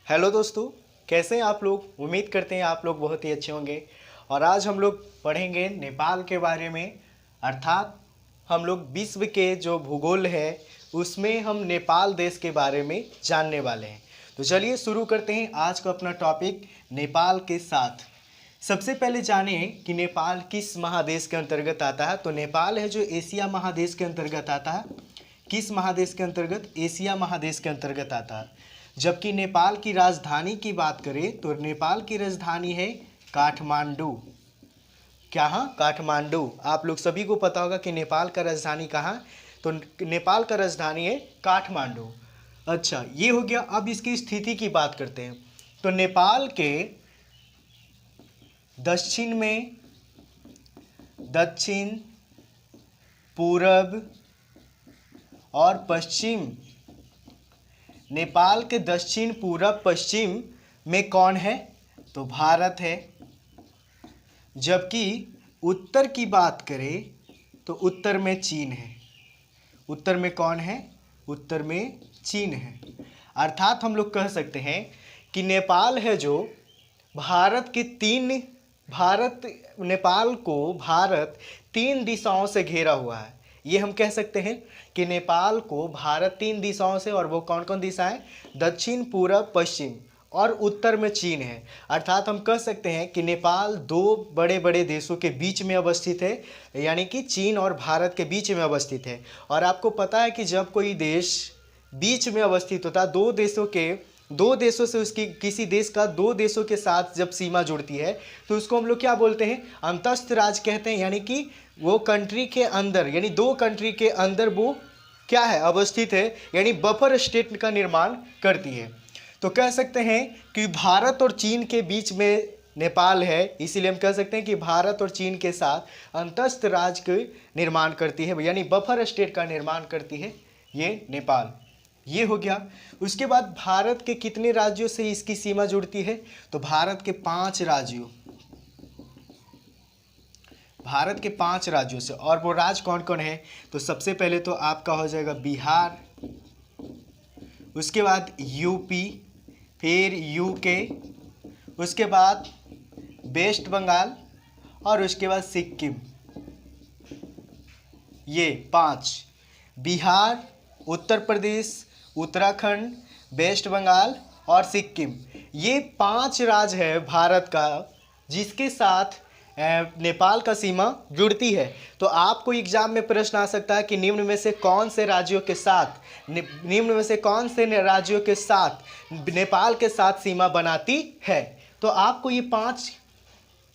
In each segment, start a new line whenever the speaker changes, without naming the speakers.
Hello दोस्तों, कैसे हैं आप लोग। उम्मीद करते हैं आप लोग बहुत ही अच्छे होंगे। और आज हम लोग पढ़ेंगे नेपाल के बारे में। अर्थात हम लोग विश्व के जो भूगोल है उसमें हम नेपाल देश के बारे में जानने वाले हैं। तो चलिए शुरू करते हैं आज का अपना टॉपिक नेपाल के साथ। सबसे पहले जाने कि नेपाल किस महादेश के अंतर्गत आता है। तो नेपाल है जो एशिया महादेश के अंतर्गत आता है। किस महादेश के अंतर्गत? एशिया महादेश के अंतर्गत आता है। जबकि नेपाल की राजधानी की बात करें तो नेपाल की राजधानी है काठमांडू। क्या? हाँ, काठमांडू। आप लोग सभी को पता होगा कि नेपाल का राजधानी कहाँ। तो नेपाल का राजधानी है काठमांडू। अच्छा, ये हो गया। अब इसकी स्थिति की बात करते हैं। तो नेपाल के दक्षिण में, दक्षिण, पूरब और पश्चिम, नेपाल के दक्षिण, पूरब, पश्चिम में कौन है? तो भारत है। जबकि उत्तर की बात करें तो उत्तर में चीन है। उत्तर में कौन है? उत्तर में चीन है। अर्थात हम लोग कह सकते हैं कि नेपाल है जो नेपाल को भारत तीन दिशाओं से घेरा हुआ है। ये हम कह सकते हैं कि नेपाल को भारत तीन दिशाओं से, और वो कौन कौन दिशाएं? दक्षिण, पूरब, पश्चिम और उत्तर में चीन है। अर्थात हम कह सकते हैं कि नेपाल दो बड़े बड़े देशों के बीच में अवस्थित है, यानी कि चीन और भारत के बीच में अवस्थित है। और आपको पता है कि जब कोई देश बीच में अवस्थित होता है, दो देशों से उसकी किसी देश का दो देशों के साथ जब सीमा जुड़ती है तो उसको हम लोग क्या बोलते हैं? अंतस्थ राज कहते हैं। यानी कि वो कंट्री के अंदर, यानी दो कंट्री के अंदर वो क्या है? अवस्थित है, यानी बफर स्टेट का निर्माण करती है। तो कह सकते हैं कि भारत और चीन के बीच में नेपाल है, इसीलिए हम कह सकते हैं कि भारत और चीन के साथ अंतस्थ राज के निर्माण करती है, यानी बफर स्टेट का निर्माण करती है ये नेपाल। ये हो गया। उसके बाद भारत के कितने राज्यों से इसकी सीमा जुड़ती है? तो भारत के 5 राज्यों, भारत के 5 राज्यों से। और वो राज्य कौन कौन है? तो सबसे पहले तो आपका हो जाएगा बिहार, उसके बाद यूपी, फिर यूके, उसके बाद वेस्ट बंगाल और उसके बाद सिक्किम। ये 5, बिहार, उत्तर प्रदेश, उत्तराखंड, वेस्ट बंगाल और सिक्किम, ये 5 राज्य है भारत का जिसके साथ नेपाल का सीमा जुड़ती है। तो आपको एग्जाम में प्रश्न आ सकता है कि निम्न में से कौन से राज्यों के साथ नेपाल के साथ सीमा बनाती है। तो आपको ये 5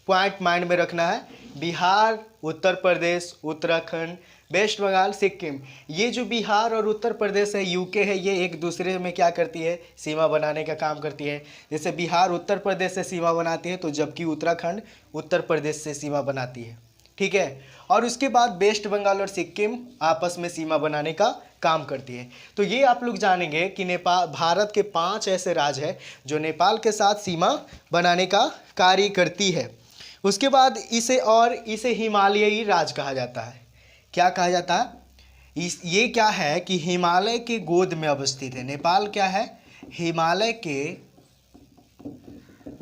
पॉइंट माइंड में रखना है। बिहार, उत्तर प्रदेश, उत्तराखंड, वेस्ट बंगाल, सिक्किम। ये जो बिहार और उत्तर प्रदेश है, यूके है, ये एक दूसरे में क्या करती है? सीमा बनाने का काम करती है। जैसे बिहार उत्तर प्रदेश से सीमा बनाती है, तो जबकि उत्तराखंड उत्तर प्रदेश से सीमा बनाती है। ठीक है। और उसके बाद वेस्ट बंगाल और सिक्किम आपस में सीमा बनाने का काम करती है। तो ये आप लोग जानेंगे कि भारत के 5 ऐसे राज्य हैं जो नेपाल के साथ सीमा बनाने का कार्य करती है। उसके बाद इसे हिमालयी राज्य कहा जाता है। क्या कहा जाता है? ये क्या है कि हिमालय के गोद में अवस्थित है। नेपाल क्या है? हिमालय के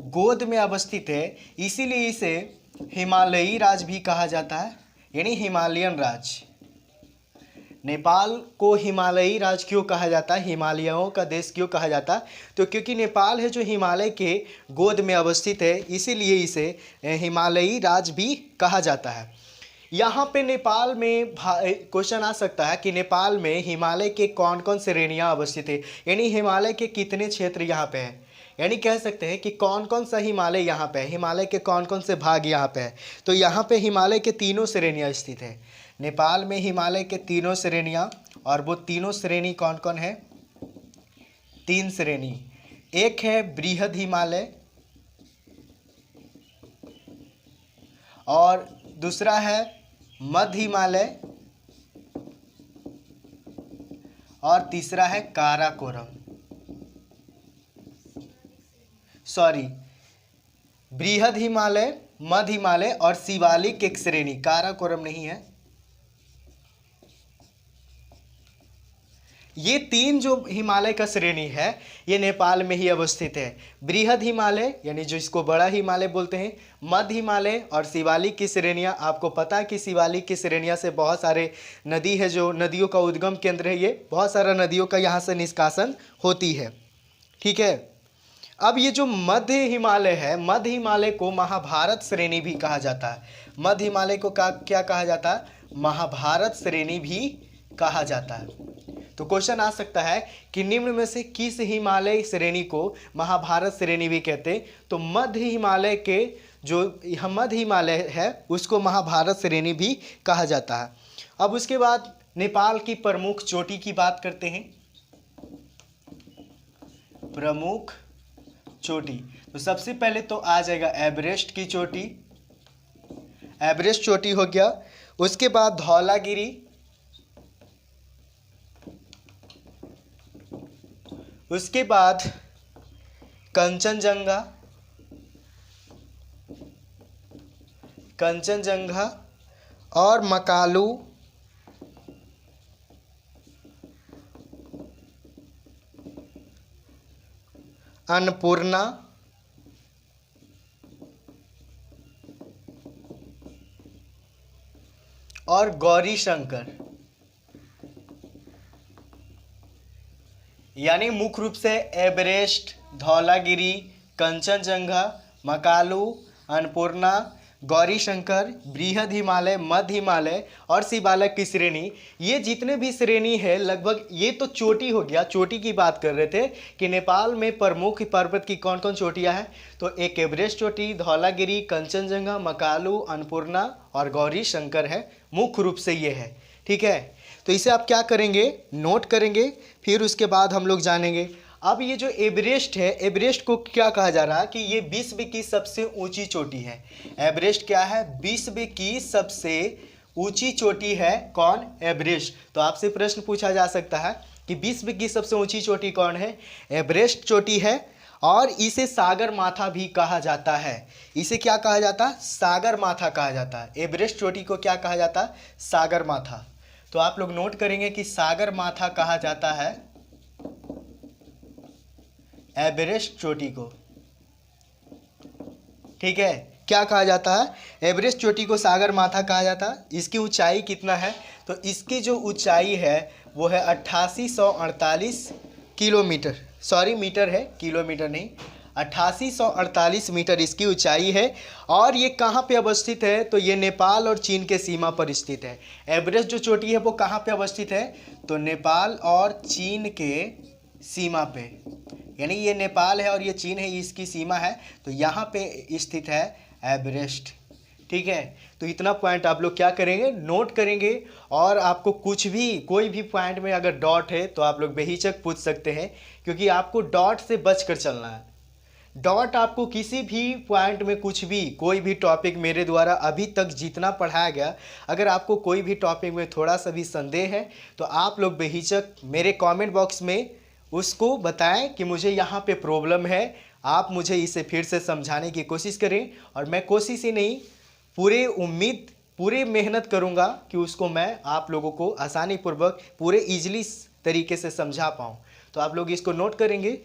गोद में अवस्थित है, इसीलिए इसे हिमालयी राज्य भी कहा जाता है, यानी हिमालयन राज्य। नेपाल को हिमालयी राज्य क्यों कहा जाता है? हिमालयों का देश क्यों कहा जाता है? तो क्योंकि नेपाल है जो हिमालय के गोद में अवस्थित है, इसीलिए इसे हिमालयी राज्य भी कहा जाता है। यहाँ पे नेपाल में क्वेश्चन आ सकता है कि नेपाल में हिमालय के कौन कौन श्रेणियाँ अवस्थित है, यानी हिमालय के कितने क्षेत्र यहाँ पे हैं। यानी कह सकते हैं कि कौन कौन सा हिमालय यहाँ पे है, हिमालय के कौन कौन से भाग यहाँ पे है। तो यहाँ पे हिमालय के तीनों श्रेणियाँ स्थित है। नेपाल में हिमालय के तीनों श्रेणियाँ, और वो तीनों श्रेणी कौन कौन है? 3 श्रेणी। एक है बृहद हिमालय, और दूसरा है मध्य हिमालय, और तीसरा है काराकोरम। बृहद हिमालय, मध्य हिमालय और शिवालिक एक श्रेणी, काराकोरम नहीं है। ये तीन जो हिमालय का श्रेणी है ये नेपाल में ही अवस्थित है। बृहद हिमालय यानी जो इसको बड़ा हिमालय बोलते हैं, मध्य हिमालय और शिवालिक की श्रेणियाँ। आपको पता है कि शिवालिक की श्रेणियाँ से बहुत सारे नदी है, जो नदियों का उद्गम केंद्र है, ये बहुत सारा नदियों का यहाँ से निष्कासन होती है। ठीक है। अब ये जो मध्य हिमालय है, मध्य हिमालय को महाभारत श्रेणी भी कहा जाता है। मध्य हिमालय को क्या कहा जाता है? महाभारत श्रेणी भी कहा जाता है। तो क्वेश्चन आ सकता है कि निम्न में से किस हिमालय श्रेणी को महाभारत श्रेणी भी कहते हैं? तो मध्य हिमालय के जो मध्य हिमालय है उसको महाभारत श्रेणी भी कहा जाता है। अब उसके बाद नेपाल की प्रमुख चोटी की बात करते हैं। प्रमुख चोटी, तो सबसे पहले तो आ जाएगा एवरेस्ट की चोटी, एवरेस्ट चोटी हो गया। उसके बाद धौलागिरी, उसके बाद कंचनजंगा, कंचनजंगा और मकालू, अन्नपूर्णा और गौरी शंकर। यानी मुख्य रूप से एवरेस्ट, धौलागिरी, कंचनजंगा, मकालू, अन्नपूर्णा, गौरी शंकर, बृहद हिमालय, मध्य हिमालय और शिवालिक की श्रेणी, ये जितने भी श्रेणी है लगभग ये तो चोटी हो गया। चोटी की बात कर रहे थे कि नेपाल में प्रमुख पर्वत की कौन कौन चोटियां हैं। तो एक एवरेस्ट चोटी, धौलागिरी, कंचनजंगा, मकालू, अन्नपूर्णा और गौरी शंकर है, मुख्य रूप से ये है। ठीक है। तो इसे आप क्या करेंगे? नोट करेंगे, फिर उसके बाद हम लोग जानेंगे। अब ये जो एवरेस्ट है, एवरेस्ट को क्या कहा जा रहा है कि ये विश्व की सबसे ऊंची चोटी है। एवरेस्ट क्या है? विश्व की सबसे ऊंची चोटी है। कौन? एवरेस्ट। तो आपसे प्रश्न पूछा जा सकता है कि विश्व की सबसे ऊंची चोटी कौन है? एवरेस्ट चोटी है। और इसे सागर माथा भी कहा जाता है। इसे क्या कहा जाता है? सागर माथा कहा जाता है। एवरेस्ट चोटी को क्या कहा जाता है? सागर माथा। तो आप लोग नोट करेंगे कि सागर माथा कहा जाता है एवरेस्ट चोटी को। ठीक है। क्या कहा जाता है? एवरेस्ट चोटी को सागर माथा कहा जाता है। इसकी ऊंचाई कितना है? तो इसकी जो ऊंचाई है वो है 8848 किलोमीटर, सॉरी मीटर है, किलोमीटर नहीं, 8848 मीटर इसकी ऊंचाई है। और ये कहाँ पे अवस्थित है? तो ये नेपाल और चीन के सीमा पर स्थित है। एवरेस्ट जो चोटी है वो कहाँ पे अवस्थित है? तो नेपाल और चीन के सीमा पे, यानी ये नेपाल है और ये चीन है, इसकी सीमा है, तो यहाँ पे स्थित है एवरेस्ट। ठीक है। तो इतना पॉइंट आप लोग क्या करेंगे? नोट करेंगे। और आपको कुछ भी, कोई भी पॉइंट में अगर डॉट है तो आप लोग बेहिचक पूछ सकते हैं, क्योंकि आपको डॉट से बचकर चलना है। डॉट आपको किसी भी पॉइंट में कुछ भी, कोई भी टॉपिक मेरे द्वारा अभी तक जितना पढ़ाया गया, अगर आपको कोई भी टॉपिक में थोड़ा सा भी संदेह है तो आप लोग बेहिचक मेरे कमेंट बॉक्स में उसको बताएं कि मुझे यहाँ पे प्रॉब्लम है, आप मुझे इसे फिर से समझाने की कोशिश करें। और मैं कोशिश ही नहीं, पूरे मेहनत करूँगा कि उसको मैं आप लोगों को आसानी पूर्वक पूरे ईजिली तरीके से समझा पाऊँ। तो आप लोग इसको नोट करेंगे।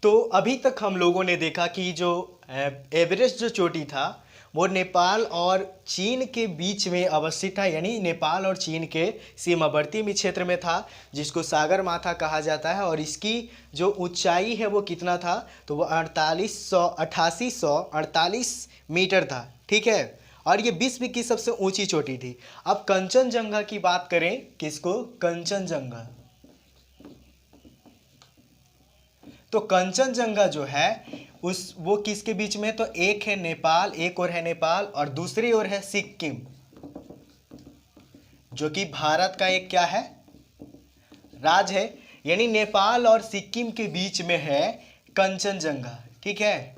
तो अभी तक हम लोगों ने देखा कि जो एवरेस्ट जो चोटी था वो नेपाल और चीन के बीच में अवस्थित था, यानी नेपाल और चीन के सीमावर्ती में क्षेत्र में था, जिसको सागर माथा कहा जाता है। और इसकी जो ऊंचाई है वो कितना था? तो वो 8848 मीटर था। ठीक है। और ये विश्व की सबसे ऊंची चोटी थी। अब कंचनजंगा की बात करें, किसको? कंचनजंगा। तो कंचनजंगा जो है वो किसके बीच में? तो एक है नेपाल, एक और है नेपाल और दूसरी ओर है सिक्किम, जो कि भारत का एक क्या है? राज्य है। यानी नेपाल और सिक्किम के बीच में है कंचनजंगा। ठीक है।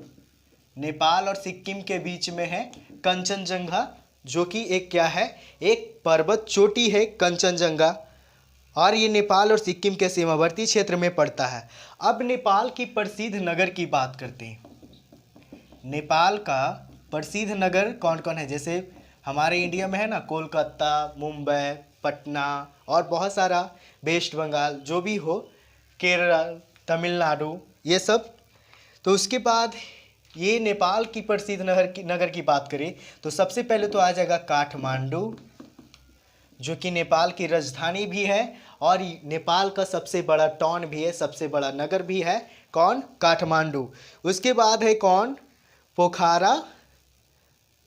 नेपाल और सिक्किम के बीच में है कंचनजंगा, जो कि एक क्या है? एक पर्वत चोटी है कंचनजंगा। और ये नेपाल और सिक्किम के सीमावर्ती क्षेत्र में पड़ता है। अब नेपाल की प्रसिद्ध नगर की बात करते हैं। नेपाल का प्रसिद्ध नगर कौन कौन है? जैसे हमारे इंडिया में है ना, कोलकाता, मुंबई, पटना और बहुत सारा, वेस्ट बंगाल, जो भी हो, केरल, तमिलनाडु, ये सब। तो उसके बाद ये नेपाल की प्रसिद्ध नगर की बात करें तो सबसे पहले तो आ जाएगा काठमांडू, जो कि नेपाल की राजधानी भी है और नेपाल का सबसे बड़ा टाउन भी है, सबसे बड़ा नगर भी है। कौन? काठमांडू। उसके बाद है कौन? पोखरा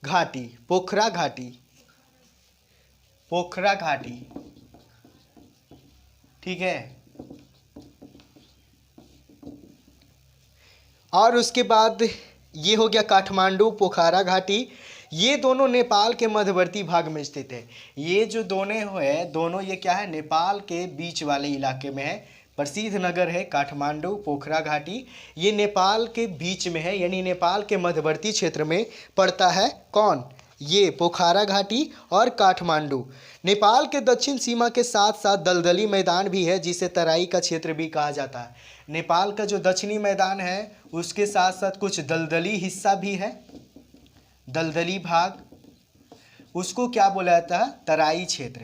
घाटी, पोखरा घाटी, पोखरा घाटी, ठीक है। और उसके बाद ये हो गया काठमांडू, पोखरा घाटी। ये दोनों नेपाल के मध्यवर्ती भाग में स्थित है। ये जो दोनों है, दोनों ये क्या है? नेपाल के बीच वाले इलाके में है। प्रसिद्ध नगर है काठमांडू, पोखरा घाटी। ये नेपाल के बीच में है, यानी नेपाल के मध्यवर्ती क्षेत्र में पड़ता है। कौन? ये पोखरा घाटी और काठमांडू। नेपाल के दक्षिण सीमा के साथ साथ दलदली मैदान भी है, जिसे तराई का क्षेत्र भी कहा जाता है। नेपाल का जो दक्षिणी मैदान है उसके साथ साथ कुछ दलदली हिस्सा भी है, दलदली भाग, उसको क्या बोला जाता है? तराई क्षेत्र।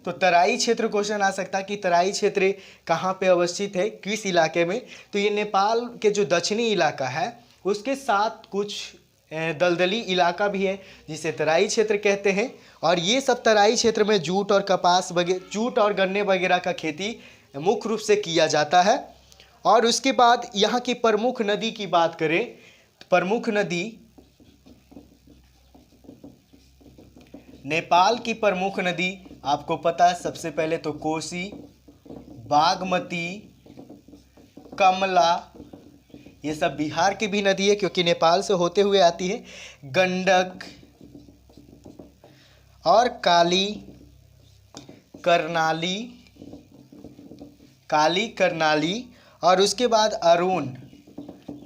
तो तराई क्षेत्र क्वेश्चन आ सकता है कि तराई क्षेत्र कहाँ पे अवस्थित है, किस इलाके में? तो ये नेपाल के जो दक्षिणी इलाका है उसके साथ कुछ दलदली इलाका भी है, जिसे तराई क्षेत्र कहते हैं। और ये सब तराई क्षेत्र में जूट और कपास वगैरह, जूट और गन्ने वगैरह का खेती मुख्य रूप से किया जाता है। और उसके बाद यहाँ की प्रमुख नदी की बात करें, प्रमुख नदी, नेपाल की प्रमुख नदी आपको पता है, सबसे पहले तो कोसी, बागमती, कमला, ये सब बिहार की भी नदी है क्योंकि नेपाल से होते हुए आती है। गंडक और काली, करनाली, काली, करनाली। और उसके बाद अरुण।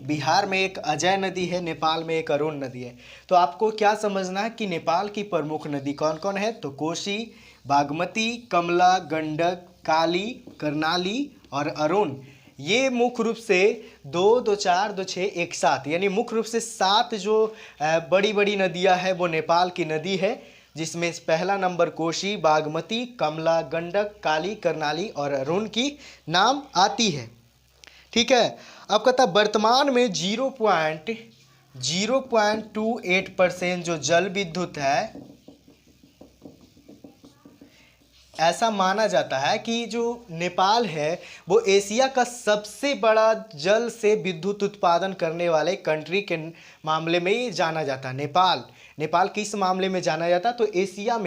बिहार में एक अजय नदी है, नेपाल में एक अरुण नदी है। तो आपको क्या समझना है कि नेपाल की प्रमुख नदी कौन कौन है? तो कोसी, बागमती, कमला, गंडक, काली, करनाली और अरुण। ये मुख्य रूप से 2, 2, 4, 2, 6 एक साथ, यानी मुख्य रूप से 7 जो बड़ी बड़ी नदियां हैं वो नेपाल की नदी है, जिसमें पहला नंबर कोसी, बागमती, कमला, गंडक, काली, करनाली और अरुण की नाम आती है। ठीक है। अब कहता वर्तमान में 0.28% जो जल विद्युत है, ऐसा माना जाता है कि जो नेपाल है वो एशिया का सबसे बड़ा जल से विद्युत उत्पादन करने वाले कंट्री के मामले में ही जाना जाता है। नेपाल किस मामले में जाना जाता है? तो एशिया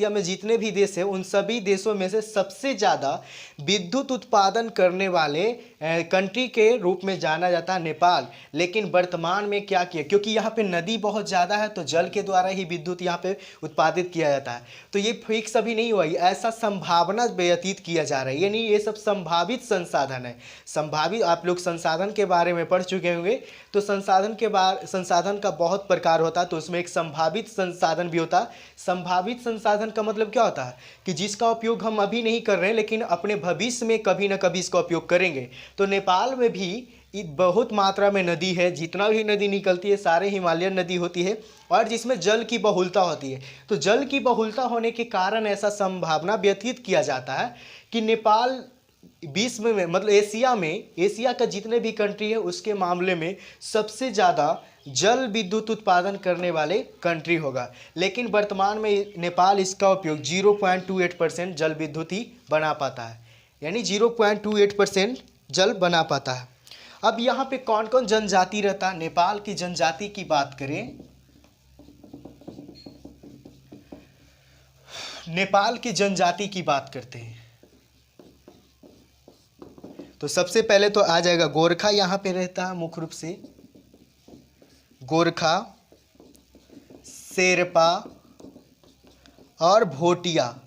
में जितने भी देश हैं उन सभी देशों में से सबसे ज़्यादा विद्युत उत्पादन करने वाले कंट्री के रूप में जाना जाता है नेपाल। लेकिन वर्तमान में क्या किया, क्योंकि यहाँ पे नदी बहुत ज़्यादा है तो जल के द्वारा ही विद्युत यहाँ पे उत्पादित किया जाता है। तो ये फिक्स अभी नहीं हुआ, ऐसा संभावना व्यतीत किया जा रहा है, यानी ये सब संभावित संसाधन है। संभावित, आप लोग संसाधन के बारे में पढ़ चुके होंगे। तो संसाधन का बहुत प्रकार होता है, तो उसमें एक संभावित संसाधन भी होता है। संभावित संसाधन का मतलब क्या होता है? कि जिसका उपयोग हम अभी नहीं कर रहे हैं लेकिन अपने भविष्य में कभी ना कभी इसका उपयोग करेंगे। तो नेपाल में भी बहुत मात्रा में नदी है, जितना भी नदी निकलती है सारे हिमालयन नदी होती है और जिसमें जल की बहुलता होती है। तो जल की बहुलता होने के कारण ऐसा संभावना व्यतीत किया जाता है कि नेपाल विश्व में, मतलब एशिया का जितने भी कंट्री है उसके मामले में सबसे ज़्यादा जल विद्युत उत्पादन करने वाले कंट्री होगा। लेकिन वर्तमान में नेपाल इसका उपयोग 0.28% जल विद्युत ही बना पाता है, यानी 0.28% जल बना पाता है। अब यहाँ पे कौन कौन जनजाति रहता है? नेपाल की जनजाति की बात करें, नेपाल की जनजाति की बात करते हैं तो सबसे पहले तो आ जाएगा गोरखा, यहाँ पे रहता है मुख्य रूप से गोरखा, शेरपा और भोटिया।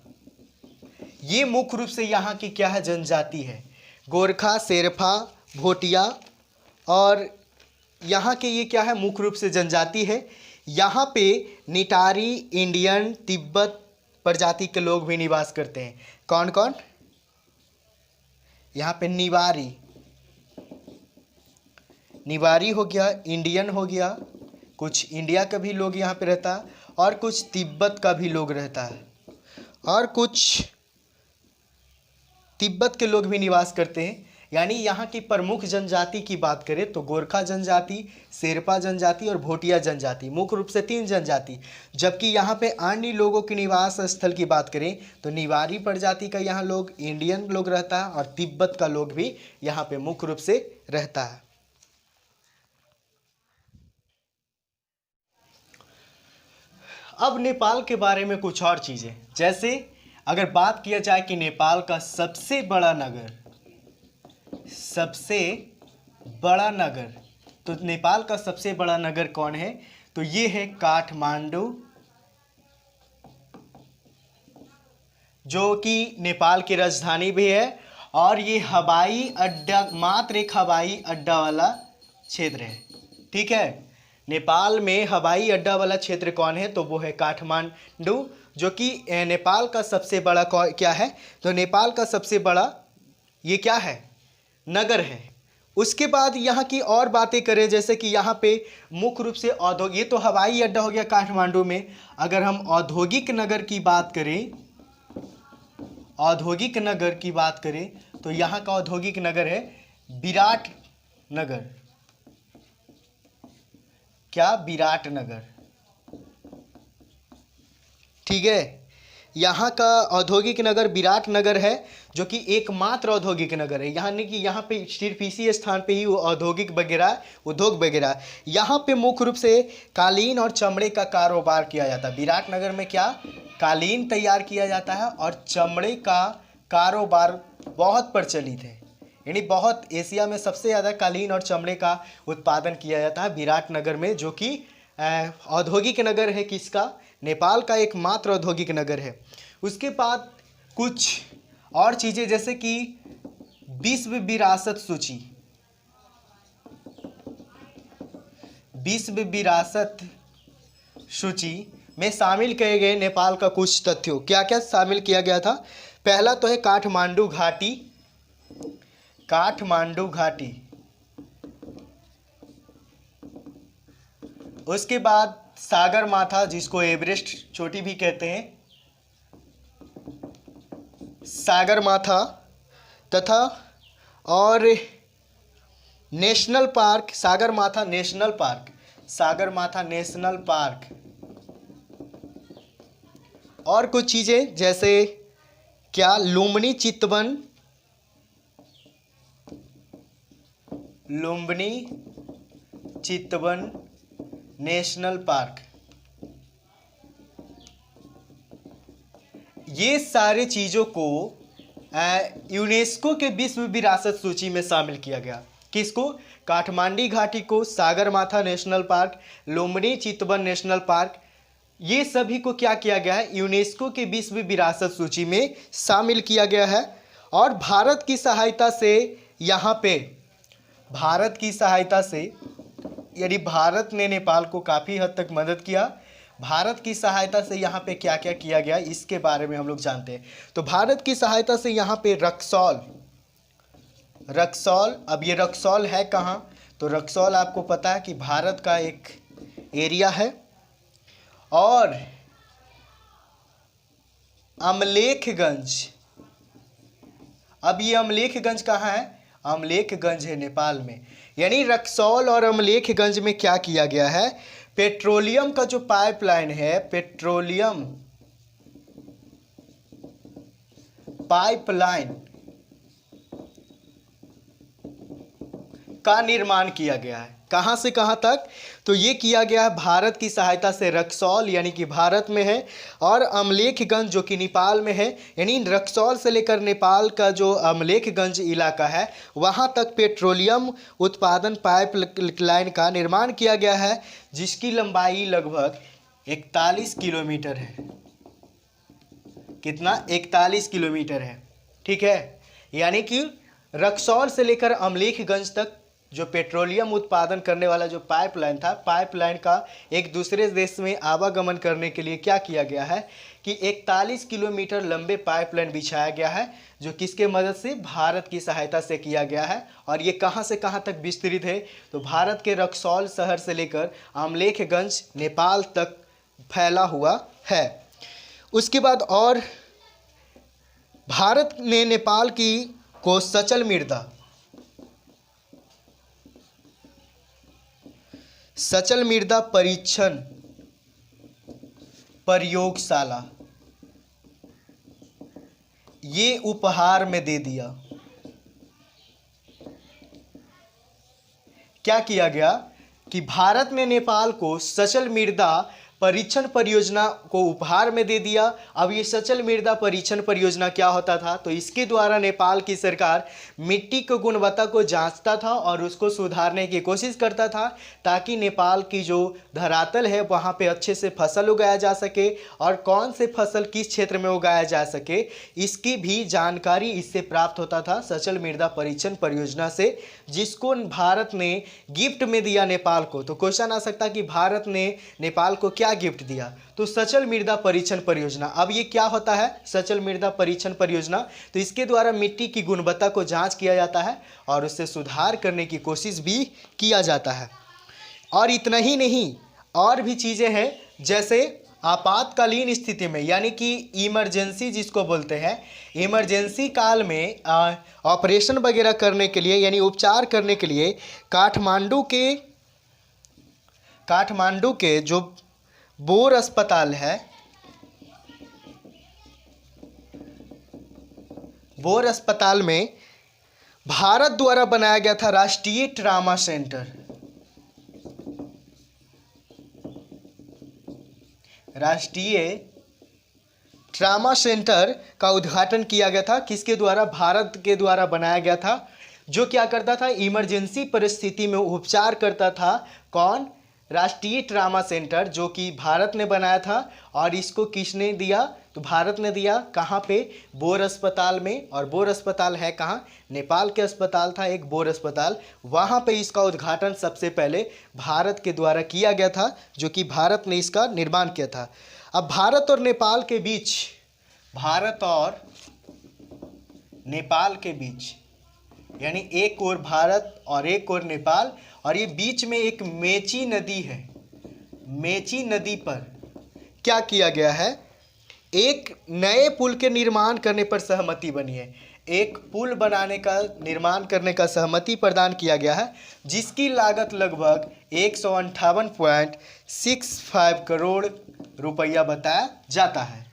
ये मुख्य रूप से यहाँ की क्या है? जनजाति है। गोरखा, शेरपा, भोटिया और यहाँ के ये क्या है? मुख्य रूप से जनजाति है। यहाँ पे निटारी, इंडियन, तिब्बत प्रजाति के लोग भी निवास करते हैं। कौन कौन? यहाँ पे निवारी, निवारी हो गया, इंडियन हो गया, कुछ इंडिया का भी लोग यहाँ पे रहता है और कुछ तिब्बत का भी लोग रहता है और कुछ तिब्बत के लोग भी निवास करते हैं। यानी यहाँ की प्रमुख जनजाति की बात करें तो गोरखा जनजाति, शेरपा जनजाति और भोटिया जनजाति, मुख्य रूप से 3 जनजाति। जबकि यहाँ पे अन्य लोगों के निवास स्थल की बात करें तो निवारी प्रजाति का यहाँ लोग, इंडियन लोग रहता है और तिब्बत का लोग भी यहाँ पे मुख्य रूप से रहता है। अब नेपाल के बारे में कुछ और चीज़ें, जैसे अगर बात किया जाए कि नेपाल का सबसे बड़ा नगर, तो नेपाल का सबसे बड़ा नगर कौन है? तो ये है काठमांडू, जो कि नेपाल की राजधानी भी है और ये हवाई अड्डा, मात्र एक हवाई अड्डा वाला क्षेत्र है। ठीक है, नेपाल में हवाई अड्डा वाला क्षेत्र कौन है? तो वो है काठमांडू, जो कि नेपाल का सबसे बड़ा क्या है? तो नेपाल का सबसे बड़ा ये क्या है? नगर है। उसके बाद यहाँ की और बातें करें, जैसे कि यहाँ पे मुख्य रूप से औद्योगिक, ये तो हवाई अड्डा हो गया काठमांडू में। अगर हम औद्योगिक नगर की बात करें, तो यहाँ का औद्योगिक नगर है विराटनगर। क्या? विराटनगर। ठीक है, यहाँ का औद्योगिक नगर विराटनगर है, जो कि एकमात्र औद्योगिक नगर है। यानी कि यहाँ पे सिर्फ इसी स्थान पे ही वो औद्योगिक वगैरह, उद्योग वगैरह, यहाँ पे मुख्य रूप से कालीन और चमड़े का कारोबार किया जाता है। विराटनगर में क्या? कालीन तैयार किया जाता है और चमड़े का कारोबार बहुत प्रचलित है। यानी बहुत, एशिया में सबसे ज़्यादा कालीन और चमड़े का उत्पादन किया जाता है विराटनगर में, जो कि औद्योगिक नगर है। किसका? नेपाल का एकमात्र औद्योगिक नगर है। उसके बाद कुछ और चीज़ें, जैसे कि विश्व विरासत सूची में शामिल किए गए नेपाल का कुछ तथ्यों, क्या क्या शामिल किया गया था? पहला तो है काठमांडू घाटी। उसके बाद सागरमाथा, जिसको एवरेस्ट चोटी भी कहते हैं, सागरमाथा, तथा और national park, Sagarmatha national park, और कुछ चीज़ें जैसे क्या? लुम्बिनी चितवन नेशनल पार्क। ये सारे चीज़ों को यूनेस्को के विश्व विरासत सूची में शामिल किया गया। किसको? काठमांडी घाटी को, सागरमाथा नेशनल पार्क, लुम्बिनी चितवन नेशनल पार्क, ये सभी को क्या किया गया है? यूनेस्को के विश्व विरासत सूची में शामिल किया गया है। और भारत की सहायता से यहाँ पे, यानी भारत ने नेपाल को काफ़ी हद तक मदद किया। भारत की सहायता से यहाँ पे क्या क्या किया गया, इसके बारे में हम लोग जानते हैं। तो भारत की सहायता से यहाँ पे रक्सौल, अब ये रक्सौल है कहाँ? तो रक्सौल आपको पता है कि भारत का एक एरिया है। और अमलेखगंज, अब ये अमलेखगंज कहाँ है? अमलेखगंज है नेपाल में। यानी रक्सौल और अमलेखगंज में क्या किया गया है? पेट्रोलियम का जो पाइपलाइन है, पेट्रोलियम पाइपलाइन का निर्माण किया गया है। कहाँ से कहाँ तक? तो ये किया गया है भारत की सहायता से। रक्सौल यानी कि भारत में है, और अमलेखगंज जो कि नेपाल में है। यानी रक्सौल से लेकर नेपाल का जो अमलेखगंज इलाका है, वहाँ तक पेट्रोलियम उत्पादन पाइपलाइन का निर्माण किया गया है, जिसकी लंबाई लगभग 41 किलोमीटर है। कितना? 41 किलोमीटर है। ठीक है, यानी कि रक्सौल से लेकर अमलेखगंज तक जो पेट्रोलियम उत्पादन करने वाला जो पाइपलाइन था, पाइपलाइन का एक दूसरे देश में आवागमन करने के लिए क्या किया गया है कि 41 किलोमीटर लंबे पाइपलाइन बिछाया गया है, जो किसके मदद से, भारत की सहायता से किया गया है। और ये कहाँ से कहाँ तक विस्तृत है, तो भारत के रक्सौल शहर से लेकर अमलेखगंज नेपाल तक फैला हुआ है। उसके बाद और भारत ने नेपाल को सचल मृदा परीक्षण प्रयोगशाला ये उपहार में दे दिया। क्या किया गया कि भारत ने नेपाल को सचल मृदा परीक्षण परियोजना को उपहार में दे दिया। अब ये सचल मृदा परीक्षण परियोजना क्या होता था, तो इसके द्वारा नेपाल की सरकार मिट्टी की गुणवत्ता को जांचता था और उसको सुधारने की कोशिश करता था, ताकि नेपाल की जो धरातल है वहाँ पे अच्छे से फसल उगाया जा सके और कौन से फसल किस क्षेत्र में उगाया जा सके, इसकी भी जानकारी इससे प्राप्त होता था सचल मृदा परीक्षण परियोजना से, जिसको भारत ने गिफ्ट में दिया नेपाल को। तो क्वेश्चन आ सकता कि भारत ने नेपाल को क्या गिफ्ट दिया, तो सचल मृदा परीक्षण परियोजना। अब ये क्या होता है सचल मृदा परीक्षण परियोजना, तो इसके द्वारा मिट्टी की गुणवत्ता को जांच किया जाता है और उससे सुधार करने की कोशिश भी किया जाता है। और इतना ही नहीं, और भी चीज़ें हैं, जैसे आपातकालीन स्थिति में, यानी कि इमरजेंसी जिसको बोलते हैं, इमरजेंसी काल में ऑपरेशन वगैरह करने के लिए, यानी उपचार करने के लिए काठमांडू के जो बोर अस्पताल है, बोर अस्पताल में भारत द्वारा बनाया गया था राष्ट्रीय ट्रामा सेंटर। राष्ट्रीय ट्रामा सेंटर का उद्घाटन किया गया था, किसके द्वारा, भारत के द्वारा बनाया गया था, जो क्या करता था, इमरजेंसी परिस्थिति में उपचार करता था। कौन, राष्ट्रीय ट्रामा सेंटर, जो कि भारत ने बनाया था। और इसको किसने दिया, तो भारत ने दिया। कहाँ पे, बोर अस्पताल में। और बोर अस्पताल है कहाँ, नेपाल के अस्पताल था एक बोर अस्पताल, वहाँ पे इसका उद्घाटन सबसे पहले भारत के द्वारा किया गया था, जो कि भारत ने इसका निर्माण किया था। अब भारत और नेपाल के बीच, यानी एक ओर भारत और एक ओर नेपाल, और ये बीच में एक मेची नदी है। मेची नदी पर क्या किया गया है, एक नए पुल के निर्माण करने पर सहमति बनी है। एक पुल बनाने का, निर्माण करने का सहमति प्रदान किया गया है, जिसकी लागत लगभग 158.65 करोड़ रुपया बताया जाता है।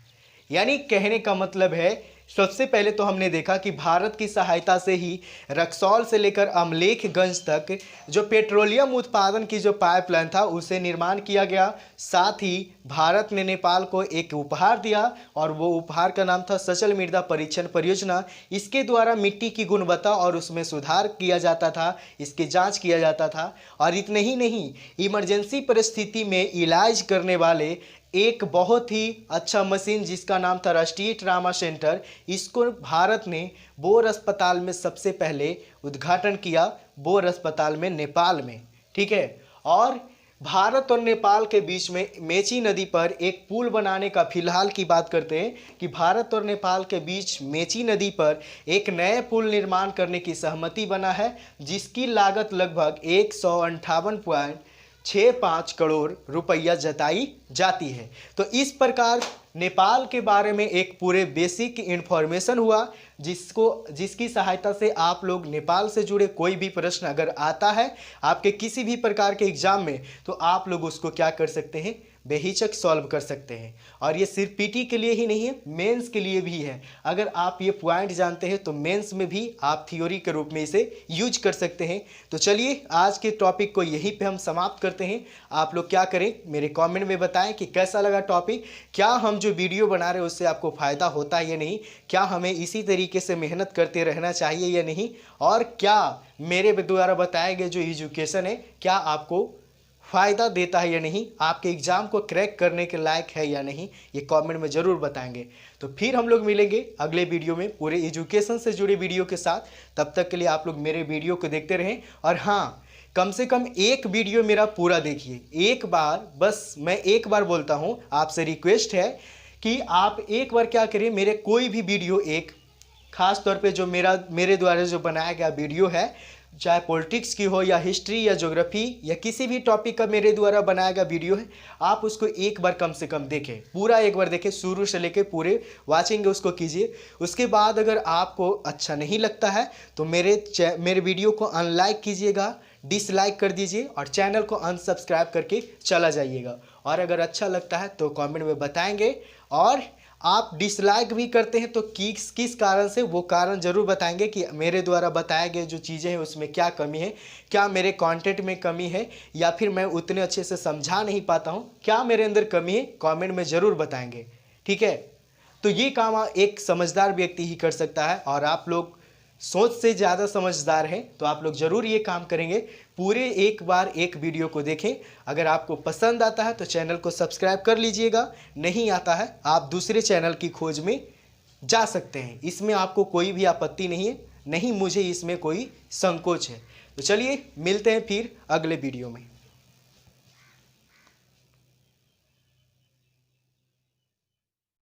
यानी कहने का मतलब है, सबसे पहले तो हमने देखा कि भारत की सहायता से ही रक्सौल से लेकर अमलेखगंज तक जो पेट्रोलियम उत्पादन की जो पाइपलाइन था उसे निर्माण किया गया। साथ ही भारत ने नेपाल को एक उपहार दिया, और वो उपहार का नाम था सचल मृदा परीक्षण परियोजना। इसके द्वारा मिट्टी की गुणवत्ता और उसमें सुधार किया जाता था, इसकी जांच किया जाता था। और इतने ही नहीं, इमरजेंसी परिस्थिति में इलाज करने वाले एक बहुत ही अच्छा मशीन, जिसका नाम था राष्ट्रीय ट्रामा सेंटर, इसको भारत ने बोर अस्पताल में सबसे पहले उद्घाटन किया, बोर अस्पताल में नेपाल में। ठीक है। और भारत और नेपाल के बीच में मेची नदी पर एक पुल बनाने का, फिलहाल की बात करते हैं कि भारत और नेपाल के बीच मेची नदी पर एक नए पुल निर्माण करने की सहमति बना है, जिसकी लागत लगभग 158.65 करोड़ रुपया जताई जाती है। तो इस प्रकार नेपाल के बारे में एक पूरे बेसिक इन्फॉर्मेशन हुआ, जिसकी सहायता से आप लोग नेपाल से जुड़े कोई भी प्रश्न अगर आता है आपके किसी भी प्रकार के एग्जाम में, तो आप लोग उसको क्या कर सकते हैं, बेहिचक सॉल्व कर सकते हैं। और ये सिर्फ पीटी के लिए ही नहीं है, मेंस के लिए भी है। अगर आप ये पॉइंट जानते हैं तो मेंस में भी आप थ्योरी के रूप में इसे यूज कर सकते हैं। तो चलिए आज के टॉपिक को यहीं पे हम समाप्त करते हैं। आप लोग क्या करें, मेरे कमेंट में बताएं कि कैसा लगा टॉपिक, क्या हम जो वीडियो बना रहे हैं उससे आपको फ़ायदा होता है या नहीं, क्या हमें इसी तरीके से मेहनत करते रहना चाहिए या नहीं, और क्या मेरे द्वारा बताए गए जो एजुकेशन है क्या आपको फ़ायदा देता है या नहीं, आपके एग्ज़ाम को क्रैक करने के लायक है या नहीं, ये कमेंट में ज़रूर बताएंगे। तो फिर हम लोग मिलेंगे अगले वीडियो में पूरे एजुकेशन से जुड़े वीडियो के साथ। तब तक के लिए आप लोग मेरे वीडियो को देखते रहें, और हाँ, कम से कम एक वीडियो मेरा पूरा देखिए एक बार। बस मैं एक बार बोलता हूँ, आपसे रिक्वेस्ट है कि आप एक बार क्या करिए, मेरे कोई भी वीडियो, एक खास तौर पे जो मेरे द्वारा जो बनाया गया वीडियो है, चाहे पॉलिटिक्स की हो या हिस्ट्री या ज्योग्राफी या किसी भी टॉपिक का मेरे द्वारा बनाया गया वीडियो है, आप उसको एक बार कम से कम देखें, पूरा एक बार देखें, शुरू से लेके पूरे वाचिंग उसको कीजिए। उसके बाद अगर आपको अच्छा नहीं लगता है तो मेरे वीडियो को अनलाइक कीजिएगा, डिसलाइक कर दीजिए और चैनल को अनसब्सक्राइब करके चला जाइएगा। और अगर अच्छा लगता है तो कमेंट में बताएंगे, और आप डिसलाइक भी करते हैं तो किस कारण से, वो कारण ज़रूर बताएंगे कि मेरे द्वारा बताए गए जो चीज़ें हैं उसमें क्या कमी है, क्या मेरे कंटेंट में कमी है, या फिर मैं उतने अच्छे से समझा नहीं पाता हूँ, क्या मेरे अंदर कमी है, कमेंट में ज़रूर बताएंगे। ठीक है, तो ये काम एक समझदार व्यक्ति ही कर सकता है, और आप लोग सोच से ज़्यादा समझदार हैं तो आप लोग ज़रूर ये काम करेंगे। पूरे एक बार एक वीडियो को देखें, अगर आपको पसंद आता है तो चैनल को सब्सक्राइब कर लीजिएगा, नहीं आता है आप दूसरे चैनल की खोज में जा सकते हैं, इसमें आपको कोई भी आपत्ति नहीं है, नहीं मुझे इसमें कोई संकोच है। तो चलिए मिलते हैं फिर अगले वीडियो में।